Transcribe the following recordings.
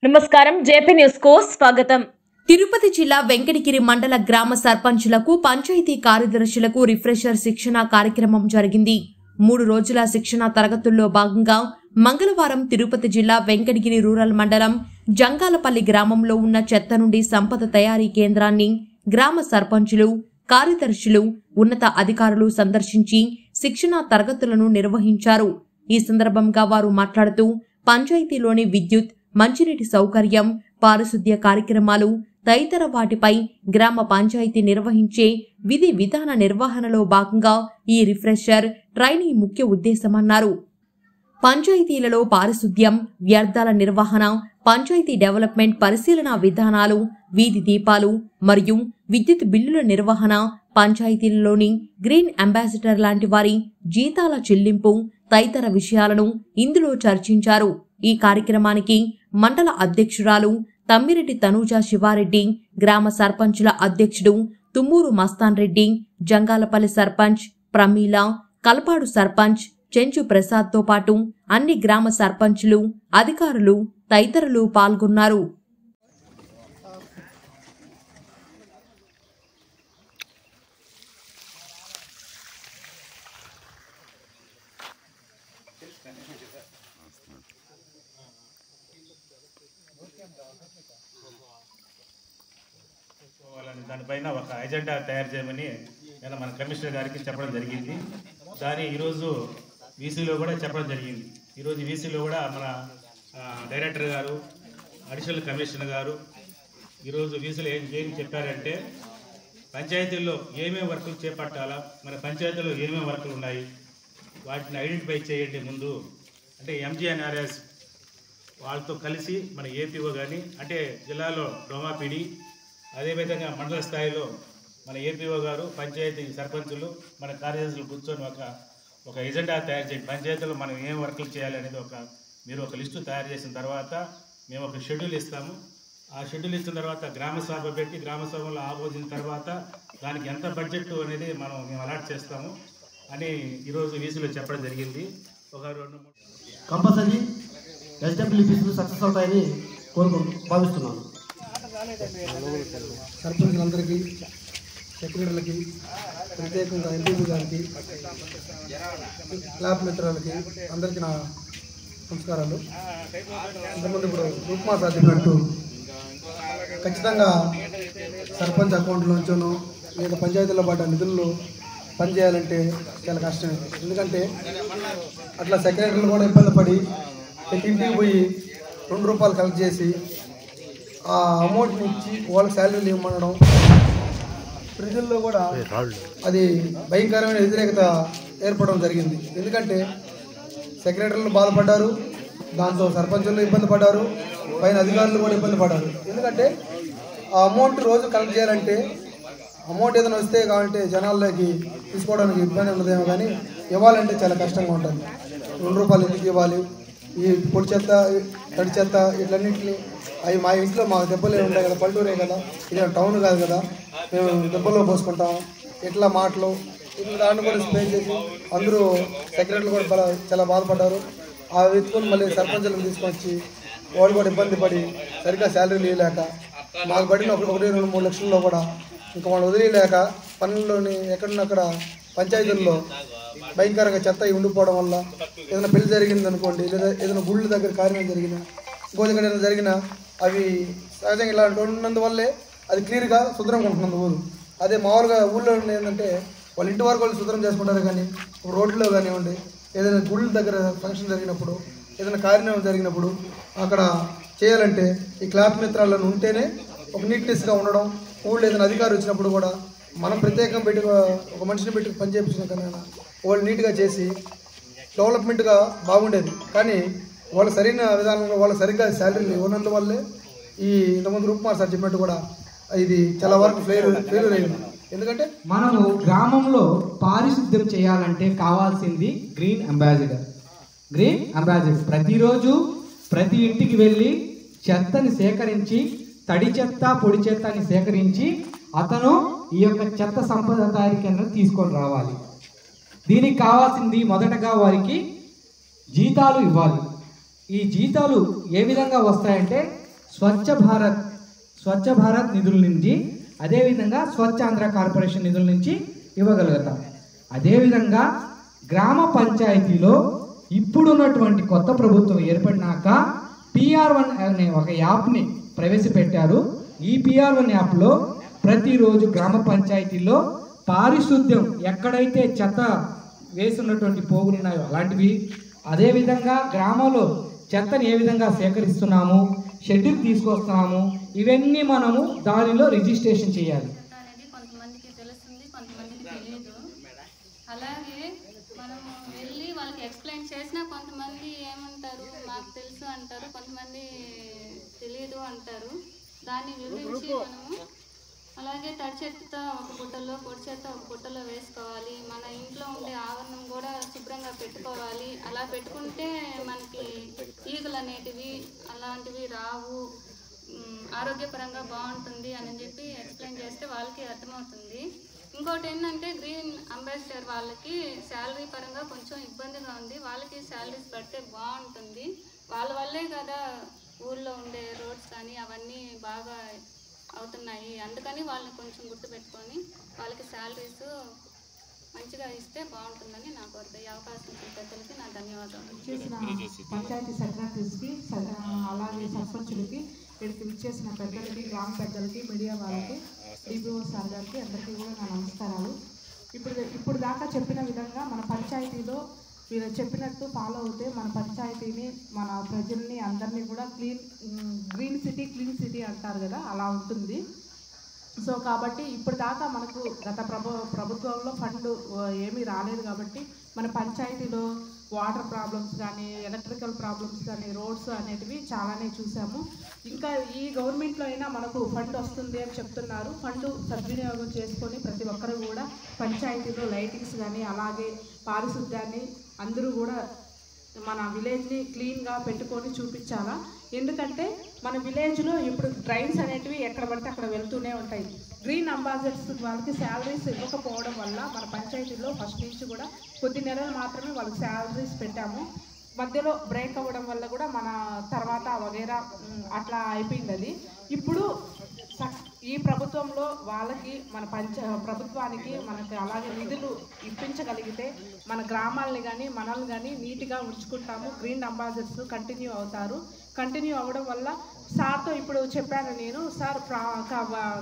నమస్కారం JP news కు స్వాగతం. తిరుపతి జిల్లా వెంకటగిరి మండల గ్రామ సర్పంచులకు పంచాయతీ కార్యదర్శులకు రిఫ్రెషర్ శిక్షణ కార్యక్రమం జరిగింది. 3 రోజుల శిక్షణ తరగతుల్లో భాగంగా మంగళవారం తిరుపతి జిల్లా వెంకటగిరి రూరల్ మండలం జంగాలపల్లి గ్రామంలో ఉన్న చెత్త నుండి సంపద తయారీ కేంద్రాన్ని గ్రామ సర్పంచులు, కార్యదర్శులు, ఉన్నత అధికారులు సందర్శించి శిక్షణ తరగతులను నిర్వహించారు. ఈ సందర్భంగా వారు మాట్లాడుతూ పంచాయతీలోని విద్యుత్, మంచినీటి సౌకర్యం, పారిశుద్ధ్య కార్యక్రమాలు తదితర వాటిపై గ్రామ పంచాయతీ నిర్వహించే విధి విధాన నిర్వహణలో భాగంగా ఈ రిఫ్రెషర్ ట్రైనీ ముఖ్య ఉద్దేశమన్నారు. పంచాయతీలలో పారిశుద్ధ్యం, వ్యర్థాల నిర్వహణ, పంచాయతీ డెవలప్మెంట్ పరిశీలన విధానాలు, వీధి దీపాలు మరియు విద్యుత్ బిల్లుల నిర్వహణ, పంచాయతీలలోని గ్రీన్ అంబాసిడర్ లాంటి వారి జీతాల చెల్లింపు తదితర విషయాలను ఇందులో చర్చించారు. ఈ కార్యక్రమానికి మండల అధ్యక్షురాలు తమ్మిరెడ్డి తనూజ శివారెడ్డి, గ్రామ సర్పంచుల అధ్యక్షుడు తుమ్మూరు మస్తాన్ రెడ్డి, జంగాలపల్లి సర్పంచ్ ప్రమీల, కల్పాడు సర్పంచ్ చెంచు ప్రసాద్తో పాటు అన్ని గ్రామ సర్పంచులు, అధికారులు తదితరులు పాల్గొన్నారు. దానిపైన ఒక ఎజెండా తయారు చేయమని నేను మన కమిషనర్ గారికి చెప్పడం జరిగింది. దాని ఈరోజు వీసీలో కూడా చెప్పడం జరిగింది. ఈరోజు వీసీలో కూడా మన డైరెక్టర్ గారు, అడిషనల్ కమిషనర్ గారు ఈరోజు వీసీలో ఏం చెప్పారంటే, పంచాయతీల్లో ఏమేమి వర్కులు చేపట్టాలా, మన పంచాయతీలో ఏమేమి వర్కులు ఉన్నాయి వాటిని ఐడెంటిఫై చేయండి ముందు. అంటే ఎంజీఎన్ఆర్ఎస్ వాళ్ళతో కలిసి మన ఏపీఓ కానీ, అంటే జిల్లాలో డోమాపీడి, అదేవిధంగా మండల స్థాయిలో మన ఏపీఓ గారు, పంచాయతీ సర్పంచులు, మన కార్యదర్శులు కూర్చొని ఒక ఎజెండా తయారు చేయండి. పంచాయతీలో మనం ఏం వర్కులు చేయాలి అనేది మీరు ఒక లిస్టు తయారు చేసిన తర్వాత మేము ఒక షెడ్యూల్ ఇస్తాము. ఆ షెడ్యూల్ ఇచ్చిన తర్వాత గ్రామ సభ పెట్టి, గ్రామ సభలో ఆమోదించిన తర్వాత దానికి ఎంత బడ్జెట్ అనేది మేము అలాట్ చేస్తాము అని ఈరోజు వీసీలో చెప్పడం జరిగింది. ఒక 2-3 కంపల్సరీ ఎస్డబ్ల్యూపీలు సక్సెస్ అవుతాయని భావిస్తున్నాను. సర్పంచులందరికీ, సెక్రటరీలకి, ప్రత్యేకంగా ఎంపీపీ గారికి, క్లాబ్ మిత్రులకి అందరికీ నా నమస్కారాలు. ఇంతకుముందు ఇప్పుడు రూప్మా సార్ చెప్పినట్టు ఖచ్చితంగా సర్పంచ్ అకౌంట్లోంచోనో లేదా పంచాయతీలో పడ్డ నిధుల్లో పనిచేయాలంటే చాలా కష్టమే. ఎందుకంటే అట్లా సెక్రటరీలు కూడా ఇబ్బంది పడి ప్రతి ఇంటికి పోయి ₹2 కలెక్ట్ చేసి ఆ అమౌంట్ని ఇచ్చి వాళ్ళకి శాలరీలు ఇవ్వమనడం, ప్రజల్లో కూడా అది భయంకరమైన వ్యతిరేకత ఏర్పడడం జరిగింది. ఎందుకంటే సెక్రటరీలు బాధపడ్డారు, దాంతో సర్పంచులు ఇబ్బంది పడ్డారు, పైన అధికారులు కూడా ఇబ్బంది పడ్డారు. ఎందుకంటే ఆ అమౌంట్ రోజు కలెక్ట్ చేయాలంటే అమౌంట్ ఏదైనా వస్తే కావాలంటే జనాల్లోకి తీసుకోవడానికి ఇబ్బంది ఉండదేమో, కానీ ఇవ్వాలంటే చాలా కష్టంగా ఉంటుంది. ₹2 ఎందుకు ఇవ్వాలి? ఈ పొడి చెత్త, తడి చెత్త ఇట్లన్నింటినీ అవి మా ఇంట్లో మాకు దెబ్బలే ఉంటాయి కదా, పల్లెటూరే కదా, ఇది టౌన్ కాదు కదా, మేము దెబ్బల్లో పోసుకుంటాము. ఇట్లా మాటలు ఇట్లా దాన్ని కూడా స్ప్రే చేసి అందరూ సెక్రటరీలు కూడా చాలా బాధపడ్డారు. ఆ వెతుకుని మళ్ళీ సర్పంచులకు తీసుకొచ్చి వాళ్ళు కూడా ఇబ్బంది పడి సరిగ్గా శాలరీలు ఇవ్వలేక, మాకు పడిన 1-2-3 లక్షల్లో కూడా ఇంకా వాళ్ళు వదిలేక పనుల్లోని ఎక్కడున్నక్కడ పంచాయతీల్లో భయంకరంగా చెత్త ఉండిపోవడం వల్ల ఏదైనా పెళ్లి జరిగింది అనుకోండి, లేదా ఏదైనా గుళ్ళ దగ్గర కార్యం జరిగినా, ఇంకో దగ్గర ఏదైనా జరిగినా అవి సహజంగా ఇలా ఉన్నందువల్లే అది క్లియర్గా శుభ్రంగా ఉంటున్నది ఊరు. అదే మామూలుగా ఊళ్ళో ఏంటంటే వాళ్ళ ఇంటి వరకు వాళ్ళు శుభ్రం చేసుకుంటారు, కానీ రోడ్లో కానివ్వండి, ఏదైనా గుళ్ళ దగ్గర ఫంక్షన్ జరిగినప్పుడు, ఏదైనా కార్యం జరిగినప్పుడు అక్కడ చేయాలంటే ఈ క్లాబ్ మిత్రాలను ఉంటేనే ఒక నీట్నెస్గా ఉండడం. ఊళ్ళో ఏదైనా అధికారి వచ్చినప్పుడు కూడా మనం ప్రత్యేకంగా పెట్టి ఒక మనిషిని పెట్టి పని చేయించిన కన్నా వాళ్ళు నీట్గా చేసి డెవలప్మెంట్గా బాగుండేది. కానీ వాళ్ళు సరైన విధానంలో వాళ్ళు సరిగ్గా శాలరీలు ఇవ్వనందువల్లే ఈ ఇంతకుముందు రూప్మా సార్ చెప్పినట్టు కూడా ఇది చాలా వరకు ఫెయిల్యూర్ అయింది. ఎందుకంటే మనము గ్రామంలో పారిశుద్ధ్యం చేయాలంటే కావాల్సింది గ్రీన్ అంబాసిడర్. ప్రతిరోజు ప్రతి ఇంటికి వెళ్ళి చెత్తని సేకరించి, తడి చెత్త, పొడి చెత్తని సేకరించి అతను ఈ యొక్క చెత్త సంపద తయారీ కేంద్రం తీసుకొని రావాలి. దీనికి కావాల్సింది మొదటగా వారికి జీతాలు ఇవ్వాలి. ఈ జీతాలు ఏ విధంగా వస్తాయంటే స్వచ్ఛ భారత్ నిధుల నుంచి, అదేవిధంగా స్వచ్ఛ ఆంధ్ర కార్పొరేషన్ నిధుల నుంచి ఇవ్వగలుగుతాం. అదేవిధంగా గ్రామ పంచాయతీలో ఇప్పుడున్నటువంటి కొత్త ప్రభుత్వం ఏర్పడినాక PR1 అనే ఒక యాప్ని ప్రవేశపెట్టారు. ఈ PR1 యాప్లో ప్రతిరోజు గ్రామ పంచాయతీలో పారిశుద్ధ్యం, ఎక్కడైతే చెత్త వేస్తున్నటువంటి పోగులు ఉన్నాయో అలాంటివి, అదేవిధంగా గ్రామంలో చెత్తని ఏ విధంగా సేకరిస్తున్నాము, షెడ్యూల్ తీసుకొస్తున్నాము, ఇవన్నీ మనము దానిలో రిజిస్ట్రేషన్ చేయాలి. అనేది కొంతమందికి తెలుస్తుంది, కొంతమందికి తెలియదు. అలాగే మనము వెళ్ళి వాళ్ళకి ఎక్స్ప్లెయిన్ చేసినా కొంతమంది ఏమంటారు, మాకు తెలుసు అంటారు, కొంతమంది తెలియదు అంటారు. దాన్ని వివరించి మనము అలాగే తడి చెత్త ఒక బుట్టలో, పొడి చెత్త ఒక బుట్టలో వేసుకోవాలి. మన ఇంట్లో ఉండే ఆవరణం కూడా శుభ్రంగా పెట్టుకోవాలి. అలా పెట్టుకుంటే మనకి ఈగలు అనేటివి అలాంటివి రావు, ఆరోగ్యపరంగా బాగుంటుంది అని చెప్పి ఎక్స్ప్లెయిన్ చేస్తే వాళ్ళకి అర్థమవుతుంది. ఇంకోటి ఏంటంటే గ్రీన్ అంబాసిడర్ వాళ్ళకి శాలరీ పరంగా కొంచెం ఇబ్బందిగా ఉంది. వాళ్ళకి శాలరీస్ పడితే బాగుంటుంది. వాళ్ళ వల్లే కదా ఊళ్ళో ఉండే రోడ్స్ కానీ అవన్నీ బాగా అవుతున్నాయి. అందుకని వాళ్ళని కొంచెం గుర్తుపెట్టుకొని వాళ్ళకి శాలరీస్ మంచిగా ఇస్తే బాగుంటుందని నాకు ఈ అవకాశం ఇచ్చిన పెద్దలకి నా ధన్యవాదాలు. చేసిన పంచాయతీ సెక్రటరీస్కి, అలాగే సర్పంచులకి, ఇక్కడికి విచ్చేసిన పెద్దలకి, గ్రామ పెద్దలకి, మీడియా వాళ్ళకి, DPO సార్ గారికి అందరికీ కూడా నా నమస్కారాలు. ఇప్పుడు దాకా చెప్పిన విధంగా మన పంచాయతీలో మీరు చెప్పినట్టు ఫాలో అవుతే మన పంచాయతీని, మన ప్రజల్ని అందరినీ కూడా గ్రీన్ సిటీ అంటారు కదా, అలా ఉంటుంది. సో కాబట్టి ఇప్పుడు దాకా మనకు గత ప్రభుత్వంలో ఫండ్ ఏమీ రాలేదు కాబట్టి మన పంచాయతీలో వాటర్ ప్రాబ్లమ్స్ కానీ, ఎలక్ట్రికల్ ప్రాబ్లమ్స్ కానీ, రోడ్స్ అనేటివి చాలానే చూసాము. ఇంకా ఈ గవర్నమెంట్లో అయినా మనకు ఫండ్ వస్తుంది అని చెప్తున్నారు. ఫండ్ సద్వినియోగం చేసుకొని ప్రతి ఒక్కరు కూడా పంచాయతీలో లైటింగ్స్ కానీ, అలాగే పారిశుద్ధ్యాన్ని అందరూ కూడా మన విలేజ్ని క్లీన్గా పెట్టుకొని చూపించాలా. ఎందుకంటే మన విలేజ్లో ఇప్పుడు డ్రైన్స్ అనేటివి ఎక్కడ పడితే అక్కడ వెళ్తూనే ఉంటాయి. గ్రీన్ అంబాసిడర్స్ వాళ్ళకి శాలరీస్ ఇవ్వకపోవడం వల్ల మన పంచాయతీలో ఫస్ట్ నుంచి కూడా కొద్ది నెలలు మాత్రమే వాళ్ళకి శాలరీస్ పెట్టాము. మధ్యలో బ్రేక్ అవ్వడం వల్ల కూడా మన తర్వాత వగేరా అట్లా అయిపోయింది అది. ఇప్పుడు ఈ ప్రభుత్వంలో వాళ్ళకి మన ప్రభుత్వానికి మనకి అలాగే నిధులు ఇప్పించగలిగితే మన గ్రామాలని కానీ మనల్ని కానీ నీట్గా ఉంచుకుంటాము. గ్రీన్ అంబాసిడర్స్ కంటిన్యూ అవుతారు. కంటిన్యూ అవ్వడం వల్ల సార్తో ఇప్పుడు చెప్పాను నేను, సార్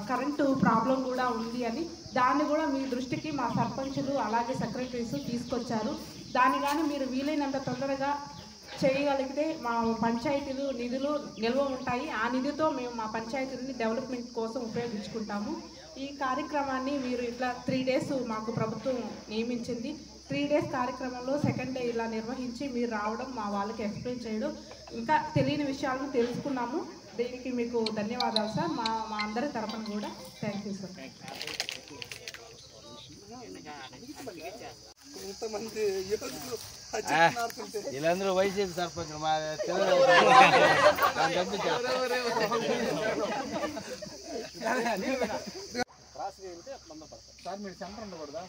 కరెంటు ప్రాబ్లం కూడా ఉంది అని, దాన్ని కూడా మీ దృష్టికి మా సర్పంచులు అలాగే సెక్రటరీస్ తీసుకొచ్చారు. దాన్ని కానీ మీరు వీలైనంత తొందరగా చేయగలిగితే మా పంచాయతీలు నిధులు నిల్వ ఉంటాయి. ఆ నిధితో మేము మా పంచాయతీలని డెవలప్మెంట్ కోసం ఉపయోగించుకుంటాము. ఈ కార్యక్రమాన్ని మీరు ఇట్లా 3 days మాకు ప్రభుత్వం నియమించింది. 3 days కార్యక్రమంలో సెకండ్ డే ఇలా నిర్వహించి మీరు రావడం, మా వాళ్ళకి ఎక్స్ప్లెయిన్ చేయడం, ఇంకా తెలియని విషయాలను తెలుసుకున్నాము. దీనికి మీకు ధన్యవాదాలు సార్. మా అందరి తరఫున కూడా థ్యాంక్ యూ సార్. వీళ్ళందరూ వైసీపీ సర్పంచ్ మా సార్ మీరు సెంటర్ ఉండకూడదా?